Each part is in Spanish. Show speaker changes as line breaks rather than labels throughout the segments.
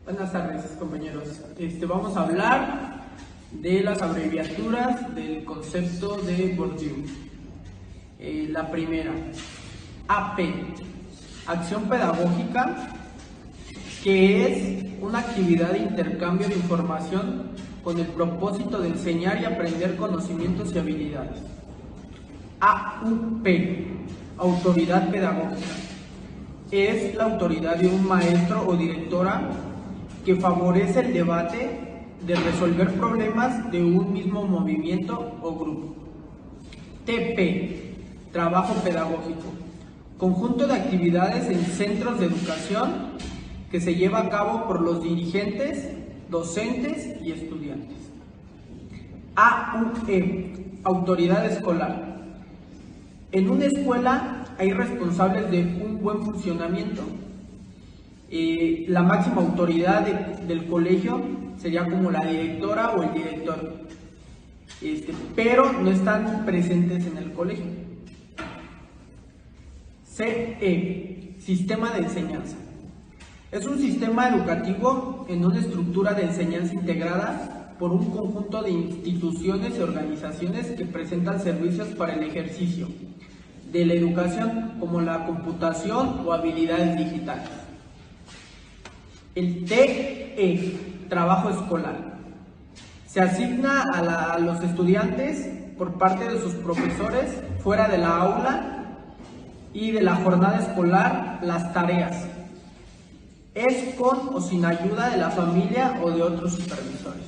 Buenas tardes, compañeros. Vamos a hablar de las abreviaturas del concepto de Bourdieu. La primera, AP, acción pedagógica, que es una actividad de intercambio de información con el propósito de enseñar y aprender conocimientos y habilidades. AUP, autoridad pedagógica, es la autoridad de un maestro o directora que favorece el debate de resolver problemas de un mismo movimiento o grupo. TP, trabajo pedagógico, conjunto de actividades en centros de educación que se lleva a cabo por los dirigentes, docentes y estudiantes. AUE, autoridad escolar. En una escuela hay responsables de un buen funcionamiento. La máxima autoridad del colegio sería como la directora o el director, pero no están presentes en el colegio. CE, sistema de enseñanza. Es un sistema educativo en una estructura de enseñanza integrada por un conjunto de instituciones y organizaciones que presentan servicios para el ejercicio de la educación, como la computación o habilidades digitales. El TE, trabajo escolar, se asigna a los estudiantes por parte de sus profesores fuera de la aula y de la jornada escolar las tareas. Es con o sin ayuda de la familia o de otros supervisores.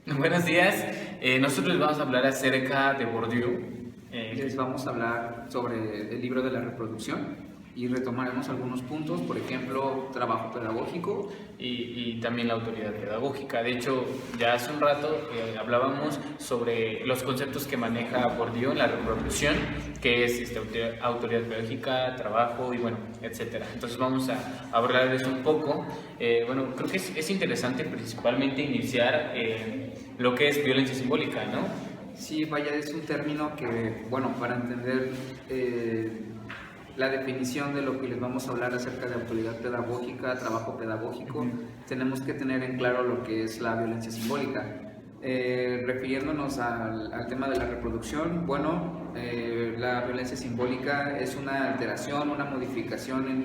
Buenos días, nosotros les vamos a hablar acerca de Bourdieu.
Les vamos a hablar sobre el libro de la reproducción y retomaremos algunos puntos, por ejemplo, trabajo pedagógico
Y también la autoridad pedagógica. De hecho, ya hace un rato hablábamos sobre los conceptos que maneja Bourdieu en la reproducción, que es autoridad pedagógica, trabajo y bueno, etcétera. Entonces vamos a hablar de eso un poco. Bueno, creo que es interesante principalmente iniciar lo que es violencia simbólica, ¿no?
Sí, vaya, es un término que, bueno, para entender la definición de lo que les vamos a hablar acerca de autoridad pedagógica, trabajo pedagógico, tenemos que tener en claro lo que es la violencia simbólica. Refiriéndonos al tema de la reproducción, bueno, la violencia simbólica es una alteración, una modificación en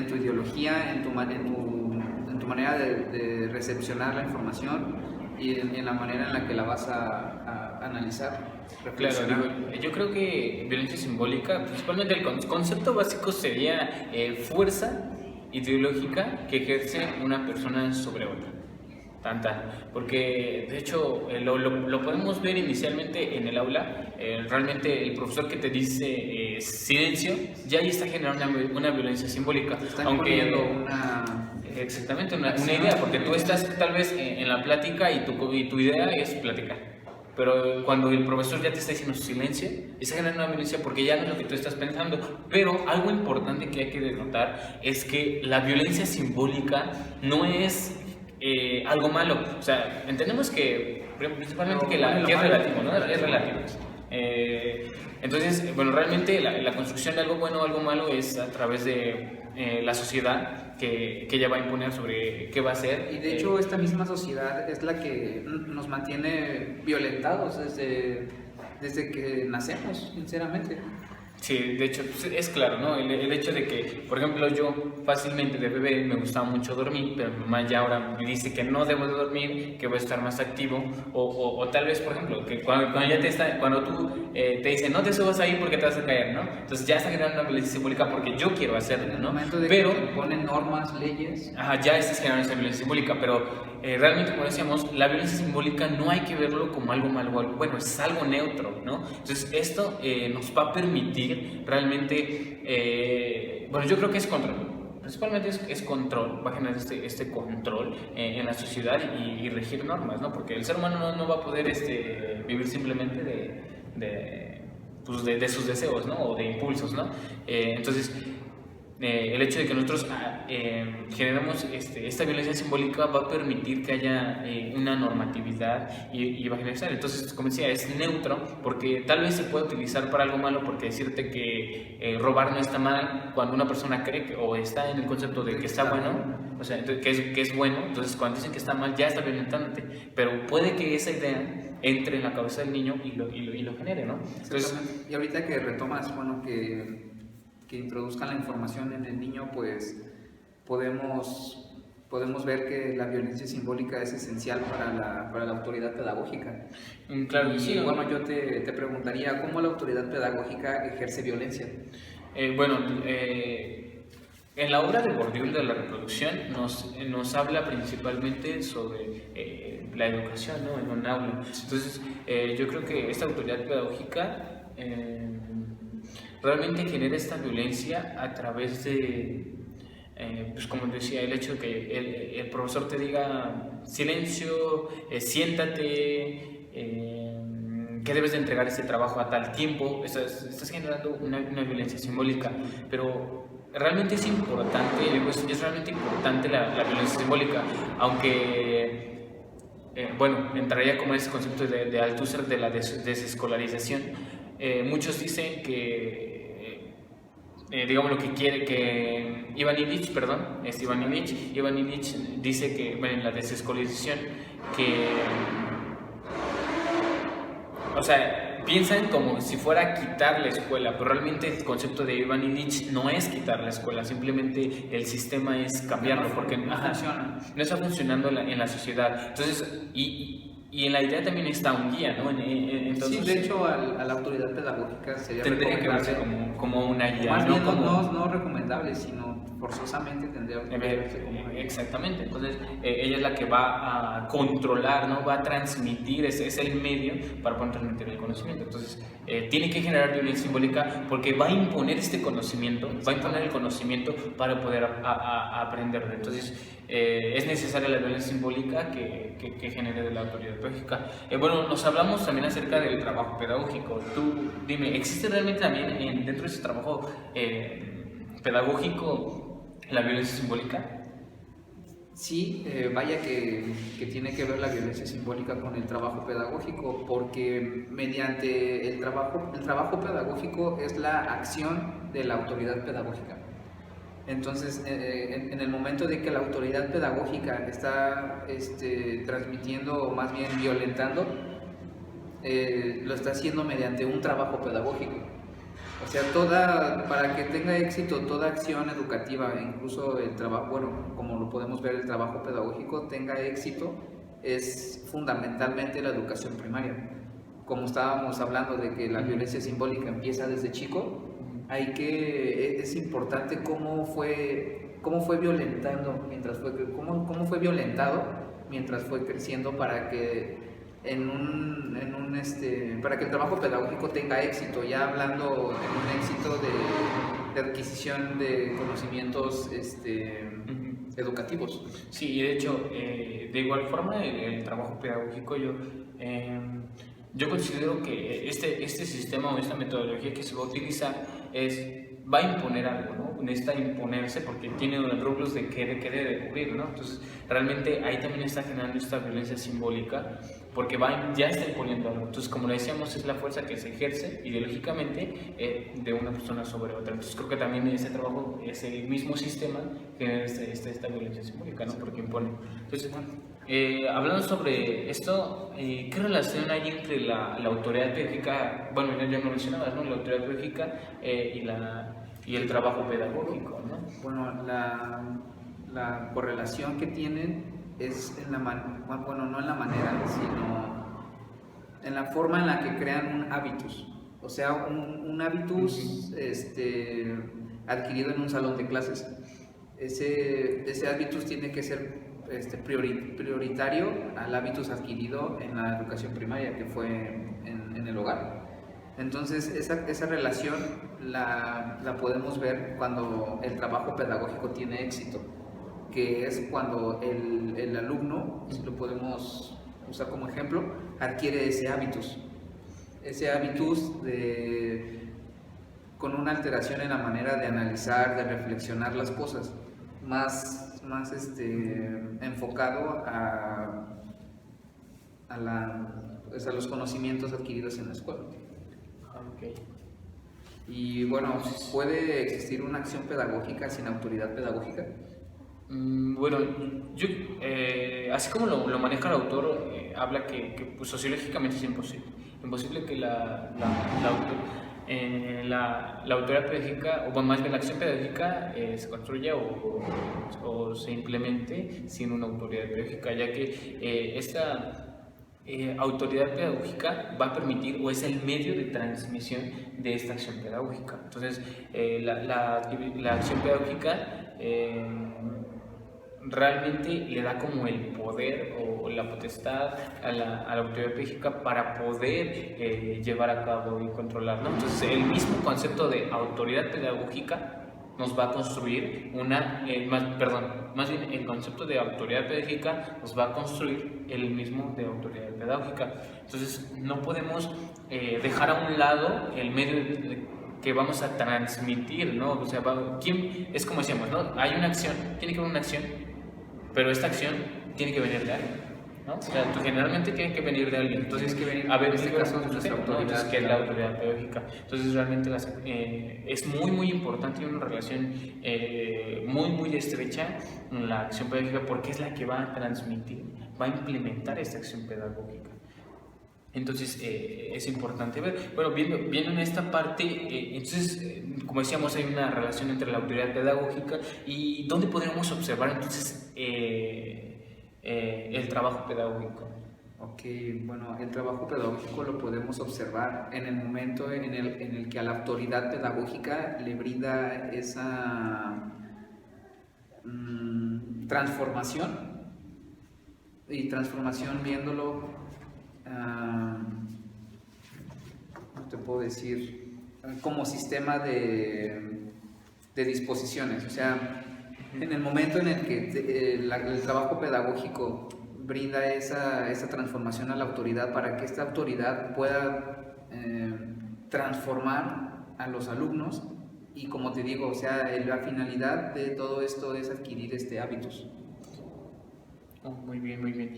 tu ideología, en tu manera de recepcionar la información y en la manera en la que la vas a analizar.
Claro, yo creo que violencia simbólica, principalmente el concepto básico sería fuerza ideológica que ejerce una persona sobre otra. Porque de hecho lo podemos ver inicialmente en el aula. Realmente el profesor que te dice silencio, ya ahí está generando una violencia simbólica.
Aunque
exactamente una idea, porque tú estás tal vez en la plática y tu idea es platicar. Pero cuando el profesor ya te está diciendo silencio, está generando una violencia porque ya no es lo que tú estás pensando. Pero algo importante que hay que denotar es que la violencia simbólica no es algo malo. O sea, entendemos que principalmente que es relativo, ¿no? Es relativo. Entonces, bueno, realmente la construcción de algo bueno o algo malo es a través de la sociedad que ella va a imponer sobre qué va a ser.
Y de hecho esta misma sociedad es la que nos mantiene violentados desde que nacemos, sinceramente.
Sí, de hecho, es claro, ¿no? El hecho de que, por ejemplo, yo fácilmente de bebé me gustaba mucho dormir, pero mi mamá ya ahora me dice que no debo de dormir, que voy a estar más activo, o tal vez, por ejemplo, que cuando tú te dicen no te subas ahí porque te vas a caer, ¿no? Entonces ya está generando una violencia simbólica porque yo quiero hacerlo, ¿no?
En el momento de
pero
que ponen normas, leyes.
Ajá, ya estás generando esa violencia simbólica, pero realmente, como decíamos, la violencia simbólica no hay que verlo como algo malo o algo bueno, es algo neutro, ¿no? Entonces esto nos va a permitir realmente, bueno, yo creo que es control, principalmente es control, va a generar este control en la sociedad y regir normas, ¿no? Porque el ser humano no va a poder vivir simplemente de sus deseos, ¿no? O de impulsos, ¿no? Entonces, el hecho de que nosotros generamos esta violencia simbólica va a permitir que haya una normatividad y va a generar. Entonces, como decía, es neutro porque tal vez se puede utilizar para algo malo, porque decirte que robar no está mal cuando una persona cree o está en el concepto de que está bueno, o sea, que es bueno. Entonces cuando dicen que está mal ya está violentándote, pero puede que esa idea entre en la cabeza del niño y lo genere, ¿no? Entonces,
y ahorita que retomas, bueno, que introduzcan la información en el niño, pues podemos ver que la violencia simbólica es esencial para la autoridad pedagógica.
Claro que
y
sí.
Bueno, yo te preguntaría, ¿cómo la autoridad pedagógica ejerce violencia?
En la obra de Bourdieu de la reproducción nos habla principalmente sobre la educación, ¿no? En un aula. Entonces, yo creo que esta autoridad pedagógica realmente genera esta violencia a través de, pues como decía, el hecho de que el profesor te diga silencio, siéntate, que debes de entregar este trabajo a tal tiempo. Estás generando una violencia simbólica, pero realmente es importante, es realmente importante la violencia simbólica, aunque entraría como ese concepto de Althusser de la desescolarización. Muchos dicen que, digamos, lo que quiere que Ivan Illich dice que, en la desescolarización, que, o sea, piensan como si fuera quitar la escuela, pero realmente el concepto de Ivan Illich no es quitar la escuela, simplemente el sistema es cambiarlo, porque no está funcionando en la sociedad. Entonces, y en la idea también está un guía, ¿no? Entonces,
sí, de hecho, a la autoridad pedagógica sería
tendría que verse como una guía.
Más bien
como,
no recomendable, sino forzosamente tendría que verse como una guía.
Exactamente. Entonces, ella es la que va a controlar, ¿no? Va a transmitir, es el medio para poder transmitir el conocimiento. Entonces, tiene que generar violencia simbólica porque va a imponer este conocimiento, va a imponer el conocimiento para poder aprenderlo. Entonces, es necesaria la violencia simbólica que genere de la autoridad pedagógica. Nos hablamos también acerca del trabajo pedagógico. Tú dime, ¿existe realmente también dentro de ese trabajo pedagógico la violencia simbólica?
Sí, vaya que tiene que ver la violencia simbólica con el trabajo pedagógico, porque mediante el trabajo pedagógico es la acción de la autoridad pedagógica. Entonces, en el momento de que la autoridad pedagógica está transmitiendo, o más bien violentando, lo está haciendo mediante un trabajo pedagógico. O sea, para que tenga éxito toda acción educativa, incluso el trabajo, como lo podemos ver, el trabajo pedagógico tenga éxito, es fundamentalmente la educación primaria. Como estábamos hablando de que la violencia simbólica empieza desde chico, es importante cómo fue violentando cómo fue violentado mientras fue creciendo para que para que el trabajo pedagógico tenga éxito, ya hablando en un éxito de adquisición de conocimientos educativos.
Sí, y de hecho, de igual forma, el trabajo pedagógico yo considero que este sistema o esta metodología que se va a utilizar va a imponer algo, ¿no? Necesita imponerse porque tiene rubros de qué debe cubrir, ¿no? Entonces, realmente ahí también está generando esta violencia simbólica porque ya está imponiendo algo. Entonces, como le decíamos, es la fuerza que se ejerce ideológicamente de una persona sobre otra. Entonces, creo que también ese trabajo, ese mismo sistema genera esta violencia simbólica, ¿no? Porque impone. Entonces, hablando sobre esto, ¿qué relación hay entre la autoridad pedagógica, ya me mencionabas, ¿no? La autoridad pedagógica y el trabajo pedagógico, ¿no?
Bueno, la correlación que tienen es no en la manera, sino en la forma en la que crean un hábitus. O sea, un hábitus adquirido en un salón de clases. Ese hábitus tiene que ser prioritario al hábitus adquirido en la educación primaria, que fue en el hogar. Entonces, esa relación la podemos ver cuando el trabajo pedagógico tiene éxito, que es cuando el alumno, si lo podemos usar como ejemplo, adquiere ese hábitus de con una alteración en la manera de analizar, de reflexionar las cosas, más enfocado pues, a los conocimientos adquiridos en la escuela.
Okay.
Y bueno, ¿puede existir una acción pedagógica sin autoridad pedagógica?
Bueno, yo, así como lo maneja el autor, habla que pues, sociológicamente es imposible. Imposible que la autoridad pedagógica, o más bien la acción pedagógica, se construya o se implemente sin una autoridad pedagógica, ya que esta autoridad pedagógica va a permitir o es el medio de transmisión de esta acción pedagógica. Entonces, la acción pedagógica realmente le da como el poder o la potestad a la autoridad pedagógica para poder llevar a cabo y controlar, ¿no? Entonces, el mismo concepto de autoridad pedagógica nos va a construir más bien el concepto de autoridad pedagógica nos va a construir el mismo de autoridad pedagógica. Entonces, no podemos dejar a un lado el medio que vamos a transmitir, ¿no? O sea, es como decíamos, ¿no? Hay una acción, tiene que haber una acción, pero esta acción tiene que venir de alguien, ¿no? O sea, generalmente tiene que venir de alguien. Entonces,
a ver, en este caso, nuestra autoridad,
entonces, ¿qué es la autoridad pedagógica? Entonces, realmente es muy, muy importante y una relación muy, muy estrecha en la acción pedagógica porque es la que va a transmitir, va a implementar esta acción pedagógica. Entonces, es importante ver, bueno, viendo en esta parte, entonces, como decíamos, hay una relación entre la autoridad pedagógica y ¿dónde podríamos observar entonces el trabajo pedagógico?
Ok, bueno, el trabajo pedagógico lo podemos observar en el momento en el que a la autoridad pedagógica le brinda esa transformación, y transformación viéndolo, ¿cómo te puedo decir? Como sistema de disposiciones, o sea, en el momento en el que el trabajo pedagógico brinda esa transformación a la autoridad para que esta autoridad pueda transformar a los alumnos, y como te digo, o sea, la finalidad de todo esto es adquirir hábitos.
Oh, muy bien, muy bien.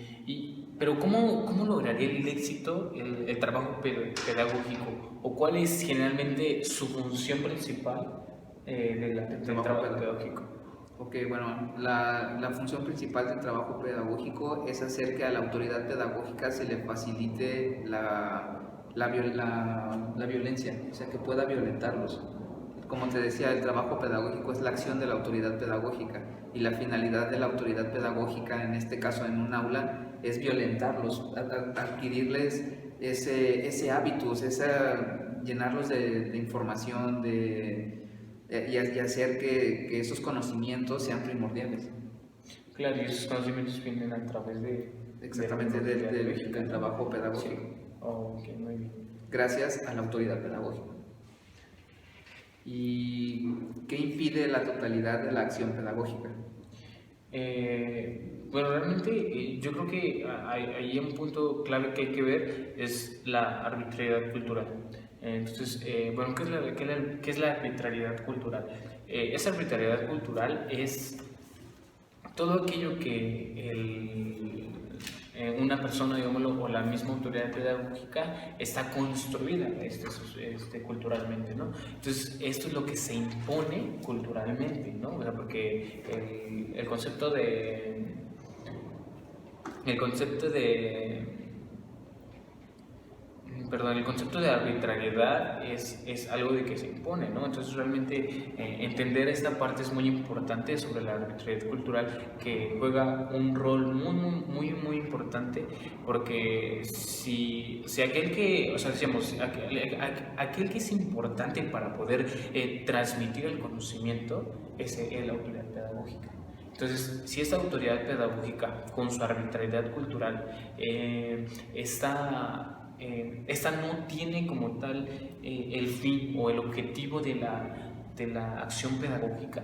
Pero ¿cómo lograría el éxito el trabajo pedagógico? ¿O cuál es generalmente su función principal del trabajo pedagógico?
Ok, bueno, la función principal del trabajo pedagógico es hacer que a la autoridad pedagógica se le facilite la violencia, o sea, que pueda violentarlos. Como te decía, el trabajo pedagógico es la acción de la autoridad pedagógica, y la finalidad de la autoridad pedagógica, en este caso en un aula, es violentarlos, adquirirles ese hábitus, llenarlos de información, y hacer que esos conocimientos sean primordiales.
Claro, y esos conocimientos vienen a través de...
Exactamente, del trabajo pedagógico.
Sí. Oh, ok, muy bien.
Gracias a la autoridad pedagógica. ¿Y qué impide la totalidad de la acción pedagógica?
Bueno, realmente yo creo que hay un punto clave que hay que ver, es la arbitrariedad cultural. Entonces, bueno, ¿qué es la arbitrariedad cultural? Esa arbitrariedad cultural es todo aquello que una persona, digámoslo, o la misma autoridad pedagógica está construida culturalmente, ¿no? Entonces, esto es lo que se impone culturalmente, ¿no? O sea, porque el concepto de arbitrariedad es algo de que se impone, ¿no? Entonces realmente entender esta parte es muy importante sobre la arbitrariedad cultural, que juega un rol muy, muy, muy importante, porque si aquel que, o sea, decíamos, aquel que es importante para poder transmitir el conocimiento es la autoridad pedagógica. Entonces, si esta autoridad pedagógica, con su arbitrariedad cultural, esta no tiene como tal el fin o el objetivo de la acción pedagógica,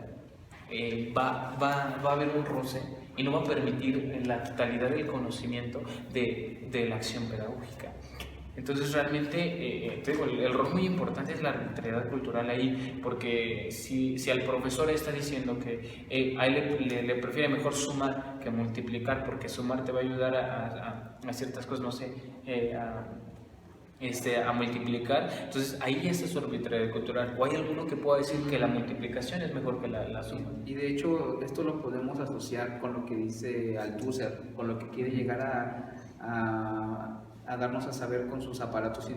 va a haber un roce y no va a permitir la totalidad del conocimiento de la acción pedagógica. Entonces realmente, te digo, el rol muy importante es la arbitrariedad cultural ahí, porque si al profesor está diciendo que a él le prefiere mejor sumar que multiplicar, porque sumar te va a ayudar a ciertas cosas, no sé, a multiplicar, entonces ahí ya está su arbitrariedad cultural. ¿O hay alguno que pueda decir que la multiplicación es mejor que la suma?
Y de hecho esto lo podemos asociar con lo que dice Althusser, con lo que quiere llegar a darnos a saber con sus aparatos